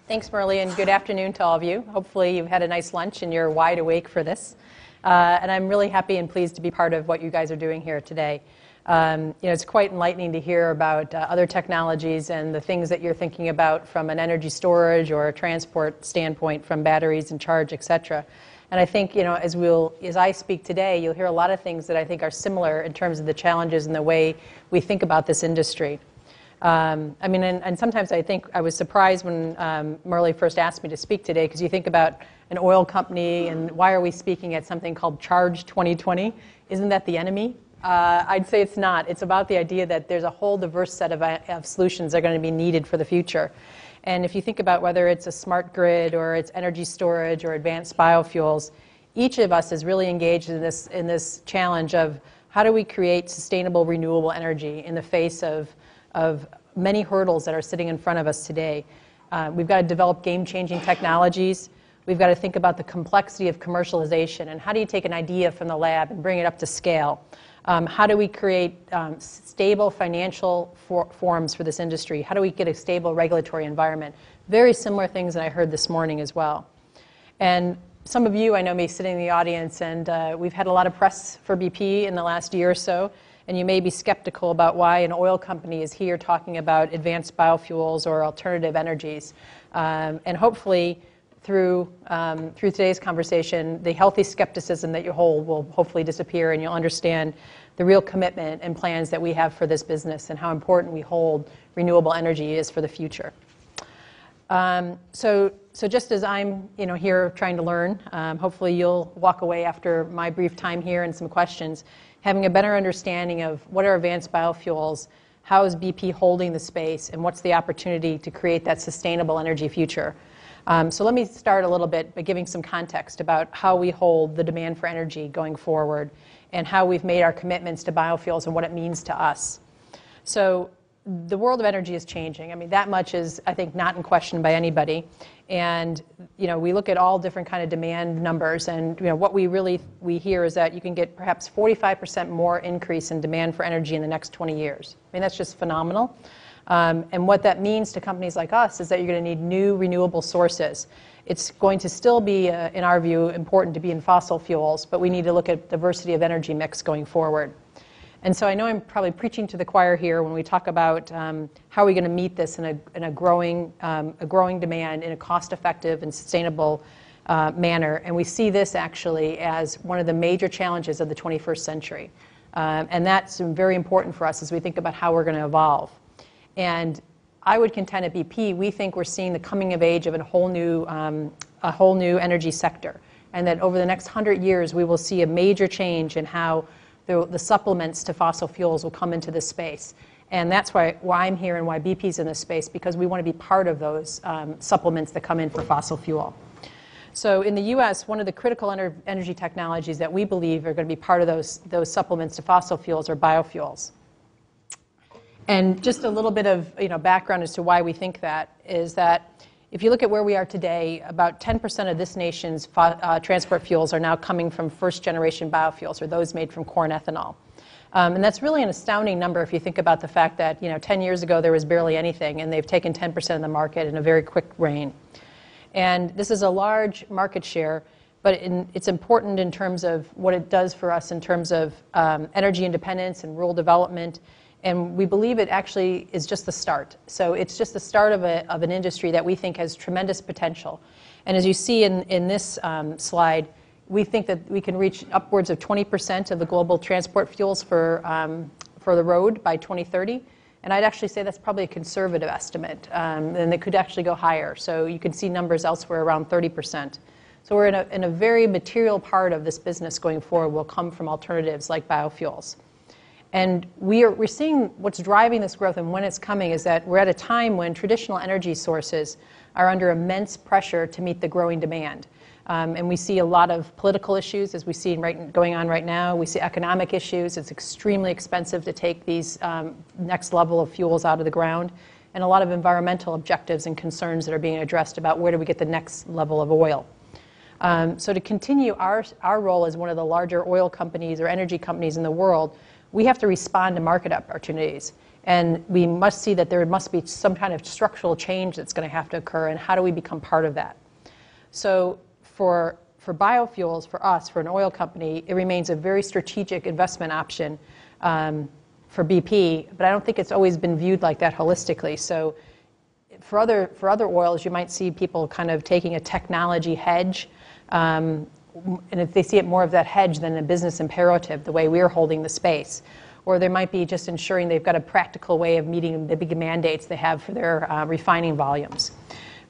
Thanks, Marley, and good afternoon to all of you. Hopefully you've had a nice lunch and you're wide awake for this. And I'm really happy and pleased to be part of what you guys are doing here today. It's quite enlightening to hear about other technologies and the things that you're thinking about from an energy storage or a transport standpoint, from batteries and charge, et cetera. And I think, as I speak today, you'll hear a lot of things that I think are similar in terms of the challenges and the way we think about this industry. And sometimes I think I was surprised when Marley first asked me to speak today, because you think about an oil company and why are we speaking at something called Charge 2020? Isn't that the enemy? I'd say it's not. It's about the idea that there's a whole diverse set of solutions that are going to be needed for the future. And if you think about whether it's a smart grid or it's energy storage or advanced biofuels, each of us is really engaged in this challenge of how do we create sustainable renewable energy in the face of many hurdles that are sitting in front of us today. We've got to develop game-changing technologies. We've got to think about the complexity of commercialization and how do you take an idea from the lab and bring it up to scale. How do we create stable financial forms for this industry? How do we get a stable regulatory environment? Very similar things that I heard this morning as well. And some of you, I know, may sit in the audience, and we've had a lot of press for BP in the last year or so. And you may be skeptical about why an oil company is here talking about advanced biofuels or alternative energies. And hopefully, through today's conversation, the healthy skepticism that you hold will hopefully disappear, and you'll understand the real commitment and plans that we have for this business and how important we hold renewable energy is for the future. So just as I'm here trying to learn, hopefully you'll walk away after my brief time here and some questions having a better understanding of what are advanced biofuels, how is BP holding the space, and what's the opportunity to create that sustainable energy future. So let me start a little bit by giving some context about how we hold the demand for energy going forward and how we've made our commitments to biofuels and what it means to us. So the world of energy is changing. I mean, that much is, I think, not in question by anybody. And, we look at all different kind of demand numbers, and, what we hear is that you can get perhaps 45% more increase in demand for energy in the next 20 years. I mean, that's just phenomenal. And what that means to companies like us is that you're going to need new renewable sources. It's going to still be, in our view, important to be in fossil fuels, but we need to look at diversity of energy mix going forward. And so I know I'm probably preaching to the choir here when we talk about how are we going to meet this in a growing demand in a cost-effective and sustainable manner. And we see this actually as one of the major challenges of the 21st century. And that's very important for us as we think about how we're going to evolve. And I would contend at BP, we think we're seeing the coming of age of a whole new energy sector. And that over the next 100 years, we will see a major change in how the supplements to fossil fuels will come into this space. And that's why I'm here and why BP's in this space, because we want to be part of those supplements that come in for fossil fuel. So in the U.S., one of the critical energy technologies that we believe are going to be part of those supplements to fossil fuels are biofuels. And just a little bit of background as to why we think that is that if you look at where we are today, about 10% of this nation's transport fuels are now coming from first-generation biofuels, or those made from corn ethanol. And that's really an astounding number if you think about the fact that 10 years ago there was barely anything, and they've taken 10% of the market in a very quick reign. And this is a large market share, but it's important in terms of what it does for us in terms of energy independence and rural development. And we believe it actually is just the start. So it's just the start of an industry that we think has tremendous potential. And as you see in this slide, we think that we can reach upwards of 20% of the global transport fuels for the road by 2030. And I'd actually say that's probably a conservative estimate, and it could actually go higher. So you can see numbers elsewhere around 30%. So we're in a very material part of this business going forward will come from alternatives like biofuels. And we're seeing what's driving this growth and when it's coming is that we're at a time when traditional energy sources are under immense pressure to meet the growing demand. And we see a lot of political issues, as we see going on right now. We see economic issues. It's extremely expensive to take these next level of fuels out of the ground. And a lot of environmental objectives and concerns that are being addressed about where do we get the next level of oil. So to continue our role as one of the larger oil companies or energy companies in the world, we have to respond to market opportunities. And we must see that there must be some kind of structural change that's going to have to occur, and how do we become part of that? So for biofuels, for us, for an oil company, it remains a very strategic investment option for BP, but I don't think it's always been viewed like that holistically. So for other oils, you might see people kind of taking a technology hedge, and if they see it more of that hedge than a business imperative, the way we're holding the space. Or there might be just ensuring they've got a practical way of meeting the big mandates they have for their refining volumes.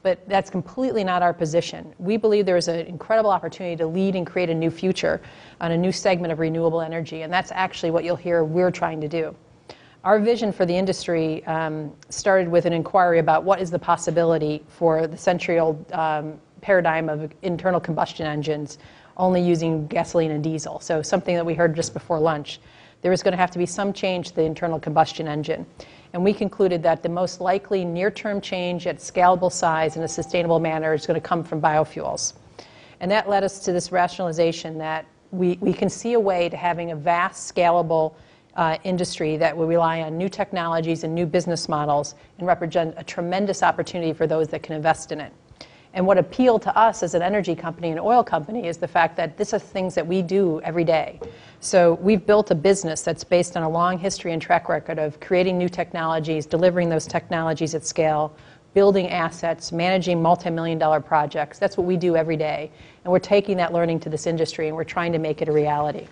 But that's completely not our position. We believe there is an incredible opportunity to lead and create a new future on a new segment of renewable energy, and that's actually what you'll hear we're trying to do. Our vision for the industry started with an inquiry about what is the possibility for the century-old paradigm of internal combustion engines only using gasoline and diesel. So something that we heard just before lunch. There was going to have to be some change to the internal combustion engine. And we concluded that the most likely near-term change at scalable size in a sustainable manner is going to come from biofuels. And that led us to this rationalization that we can see a way to having a vast, scalable industry that will rely on new technologies and new business models and represent a tremendous opportunity for those that can invest in it. And what appealed to us as an energy company and oil company is the fact that this is things that we do every day. So we've built a business that's based on a long history and track record of creating new technologies, delivering those technologies at scale, building assets, managing multi-million-dollar projects. That's what we do every day. And we're taking that learning to this industry, and we're trying to make it a reality.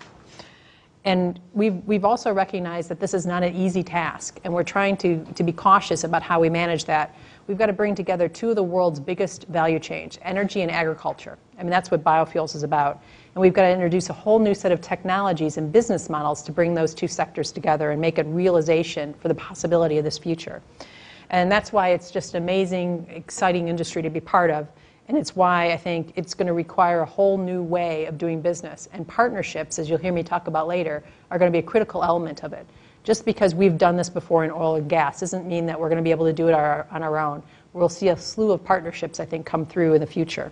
And we've also recognized that this is not an easy task, and we're trying to be cautious about how we manage that. We've got to bring together two of the world's biggest value chains, energy and agriculture. I mean, that's what biofuels is about. And we've got to introduce a whole new set of technologies and business models to bring those two sectors together and make it realization for the possibility of this future. And that's why it's just an amazing, exciting industry to be part of. And it's why I think it's going to require a whole new way of doing business. And partnerships, as you'll hear me talk about later, are going to be a critical element of it. Just because we've done this before in oil and gas doesn't mean that we're going to be able to do it on our own. We'll see a slew of partnerships, I think, come through in the future.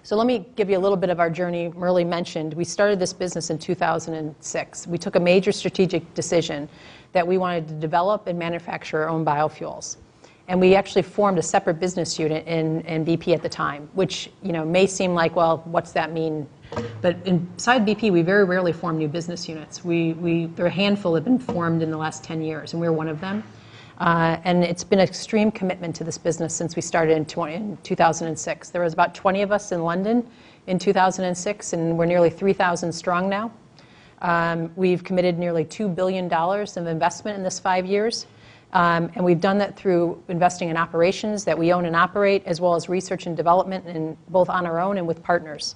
So let me give you a little bit of our journey. Murli mentioned we started this business in 2006. We took a major strategic decision that we wanted to develop and manufacture our own biofuels. And we actually formed a separate business unit in BP at the time, which may seem like, well, what's that mean? But inside BP, we very rarely form new business units. There are a handful that have been formed in the last 10 years, and we're one of them. And it's been an extreme commitment to this business since we started in 2006. There was about 20 of us in London in 2006, and we're nearly 3,000 strong now. We've committed nearly $2 billion of investment in this 5 years. And we've done that through investing in operations that we own and operate, as well as research and development, and both on our own and with partners.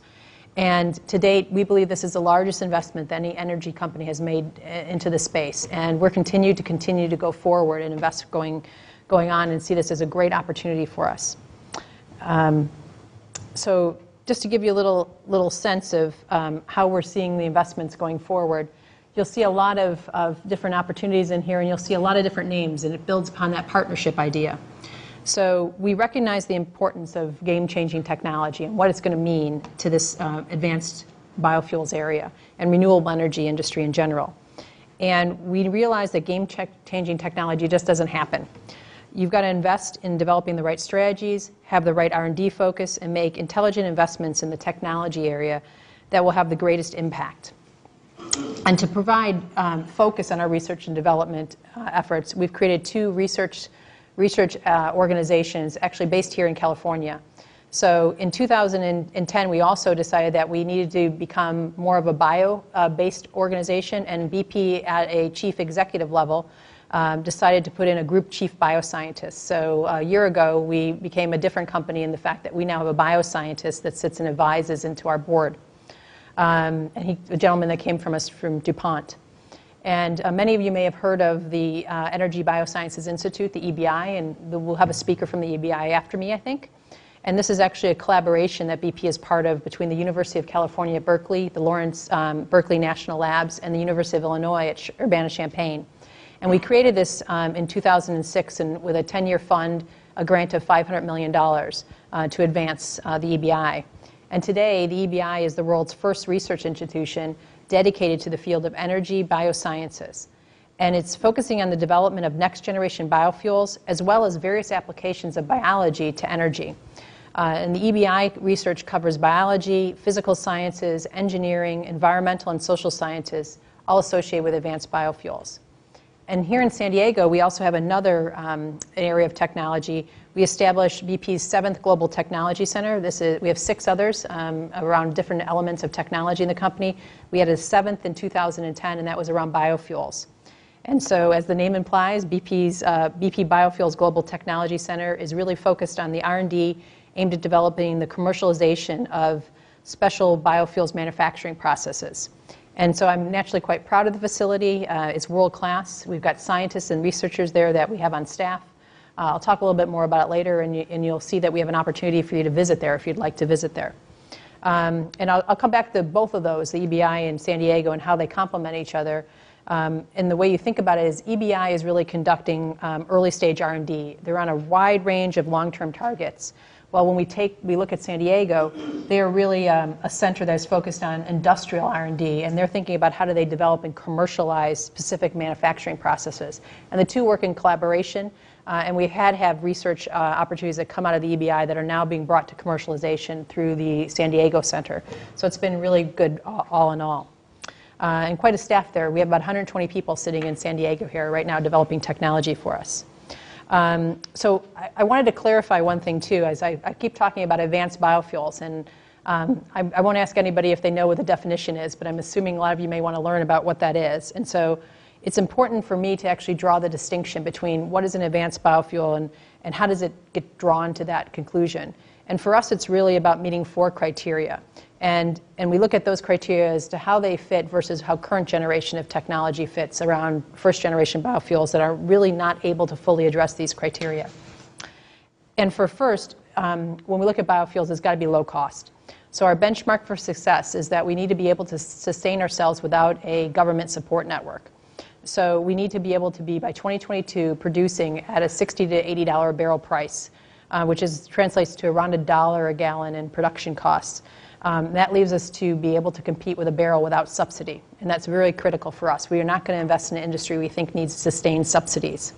And to date, we believe this is the largest investment that any energy company has made into the space. And we're continue to go forward and invest going on and see this as a great opportunity for us. So just to give you a little sense of how we're seeing the investments going forward, you'll see a lot of different opportunities in here, and you'll see a lot of different names, and it builds upon that partnership idea. So we recognize the importance of game-changing technology and what it's going to mean to this advanced biofuels area and renewable energy industry in general. And we realize that game-changing technology just doesn't happen. You've got to invest in developing the right strategies, have the right R&D focus, and make intelligent investments in the technology area that will have the greatest impact. And to provide focus on our research and development efforts, we've created two research organizations actually based here in California. So in 2010, we also decided that we needed to become more of a bio-based organization, and BP at a chief executive level decided to put in a group chief bioscientist. So a year ago, we became a different company in the fact that we now have a bioscientist that sits and advises into our board. And a gentleman that came from DuPont. And many of you may have heard of the Energy Biosciences Institute, the EBI, and we'll have a speaker from the EBI after me, I think. And this is actually a collaboration that BP is part of between the University of California at Berkeley, the Lawrence Berkeley National Labs, and the University of Illinois at Urbana-Champaign. And we created this in 2006 and with a 10-year fund, a grant of $500 million to advance the EBI. And today, the EBI is the world's first research institution dedicated to the field of energy biosciences. And it's focusing on the development of next-generation biofuels, as well as various applications of biology to energy. And the EBI research covers biology, physical sciences, engineering, environmental and social sciences, all associated with advanced biofuels. And here in San Diego, we also have another area of technology. We established BP's 7th Global Technology Center. We have 6 others around different elements of technology in the company. We had a 7th in 2010, and that was around biofuels. And so, as the name implies, BP Biofuels Global Technology Center is really focused on the R&D aimed at developing the commercialization of special biofuels manufacturing processes. And so I'm naturally quite proud of the facility. It's world-class. We've got scientists and researchers there that we have on staff. I'll talk a little bit more about it later, and you'll see that we have an opportunity for you to visit there if you'd like to visit there. And I'll come back to both of those, the EBI and San Diego, and how they complement each other. And the way you think about it is EBI is really conducting early-stage R&D. They're on a wide range of long-term targets. Well, when we look at San Diego, they are really a center that is focused on industrial R&D, and they're thinking about how do they develop and commercialize specific manufacturing processes. And the two work in collaboration, and we have research opportunities that come out of the EBI that are now being brought to commercialization through the San Diego Center. So it's been really good all in all. And quite a staff there. We have about 120 people sitting in San Diego here right now developing technology for us. So I wanted to clarify one thing too, as I keep talking about advanced biofuels, and I won't ask anybody if they know what the definition is, but I'm assuming a lot of you may want to learn about what that is. And so it's important for me to actually draw the distinction between what is an advanced biofuel and how does it get drawn to that conclusion. And for us, it's really about meeting 4 criteria. And we look at those criteria as to how they fit versus how current generation of technology fits around first-generation biofuels that are really not able to fully address these criteria. And for first, when we look at biofuels, it's got to be low cost. So our benchmark for success is that we need to be able to sustain ourselves without a government support network. So we need to be able to be, by 2022, producing at a $60 to $80 a barrel price, which translates to around $1 a gallon in production costs. That leaves us to be able to compete with a barrel without subsidy, and that's very critical for us. We are not going to invest in an industry we think needs sustained subsidies.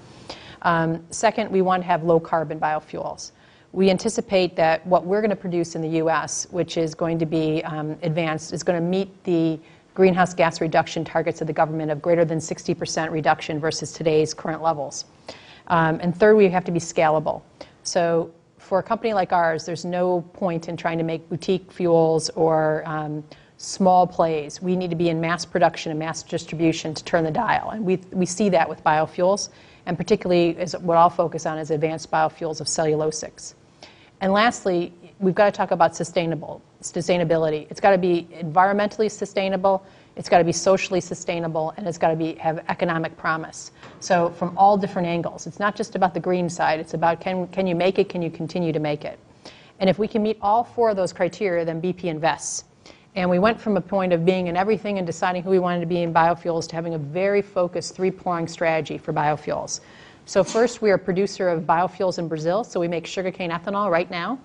Second, we want to have low-carbon biofuels. We anticipate that what we're going to produce in the U.S., which is going to be advanced, is going to meet the greenhouse gas reduction targets of the government of greater than 60% reduction versus today's current levels. And third, we have to be scalable. So for a company like ours, there's no point in trying to make boutique fuels or small plays. We need to be in mass production and mass distribution to turn the dial. And we see that with biofuels, and particularly what I'll focus on is advanced biofuels of cellulosics. And lastly, we've got to talk about sustainability. It's got to be environmentally sustainable, it's got to be socially sustainable, and it's got to have economic promise. So from all different angles. It's not just about the green side. It's about can you make it, can you continue to make it? And if we can meet all 4 of those criteria, then BP invests. And we went from a point of being in everything and deciding who we wanted to be in biofuels to having a very focused 3-pronged strategy for biofuels. So first, we are a producer of biofuels in Brazil, so we make sugarcane ethanol right now.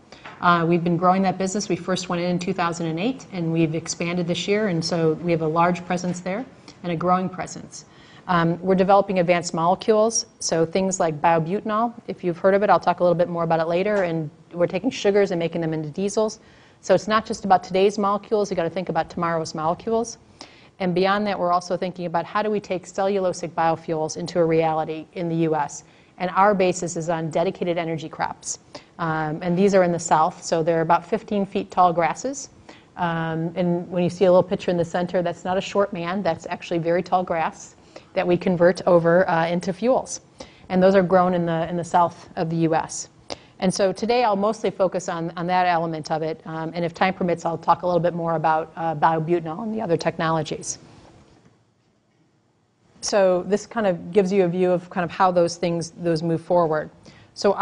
We've been growing that business. We first went in 2008, and we've expanded this year, and so we have a large presence there and a growing presence. We're developing advanced molecules, so things like biobutanol. If you've heard of it, I'll talk a little bit more about it later, and we're taking sugars and making them into diesels. So it's not just about today's molecules, you've got to think about tomorrow's molecules. And beyond that, we're also thinking about how do we take cellulosic biofuels into a reality in the U.S. And our basis is on dedicated energy crops. And these are in the south, so they're about 15 feet tall grasses. And when you see a little picture in the center, that's not a short man, that's actually very tall grass that we convert over into fuels. And those are grown in the south of the U.S. And so today I'll mostly focus on that element of it, and if time permits, I'll talk a little bit more about biobutanol and the other technologies. So this kind of gives you a view of kind of how those move forward. So